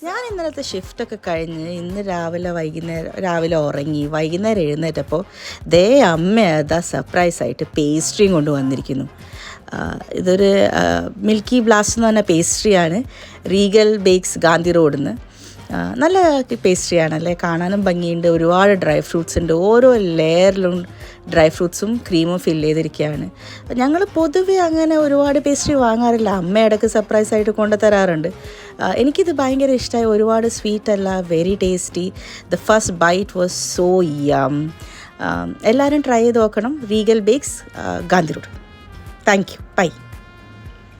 ഞാൻ ഇന്നലത്തെ ഷിഫ്റ്റൊക്കെ കഴിഞ്ഞ് ഇന്ന് രാവിലെ ഉറങ്ങി വൈകുന്നേരം എഴുന്നേറ്റപ്പോൾ അമ്മ അതാ സർപ്രൈസായിട്ട് പേസ്ട്രിയും കൊണ്ട് വന്നിരിക്കുന്നു. ഇതൊരു മിൽക്കി ബ്ലാസ്റ്റ് എന്ന് പറഞ്ഞ പേസ്ട്രിയാണ്. റീഗൽ ബേക്സ് ഗാന്ധി റോഡിൽ നിന്ന്. നല്ല പേസ്ട്രിയാണല്ലേ, കാണാനും ഭംഗിയുണ്ട്. ഒരുപാട് ഡ്രൈ ഫ്രൂട്ട്സ് ഉണ്ട്. ഓരോ ലെയറിലും ഡ്രൈ ഫ്രൂട്ട്സും ക്രീമും ഫില്ല് ചെയ്തിരിക്കുകയാണ്. ഞങ്ങൾ പൊതുവെ അങ്ങനെ ഒരുപാട് പേസ്ട്രി വാങ്ങാറില്ല. അമ്മ ഇടയ്ക്ക് സർപ്രൈസായിട്ട് കൊണ്ടുതരാറുണ്ട്. എനിക്കിത് ഭയങ്കര ഇഷ്ടമായി. ഒരുപാട് സ്വീറ്റ് അല്ല, very tasty. The first bite was so yum. എല്ലാവരും ട്രൈ ചെയ്ത് നോക്കണം. Regal Bakes Gandhi road. Thank you. By.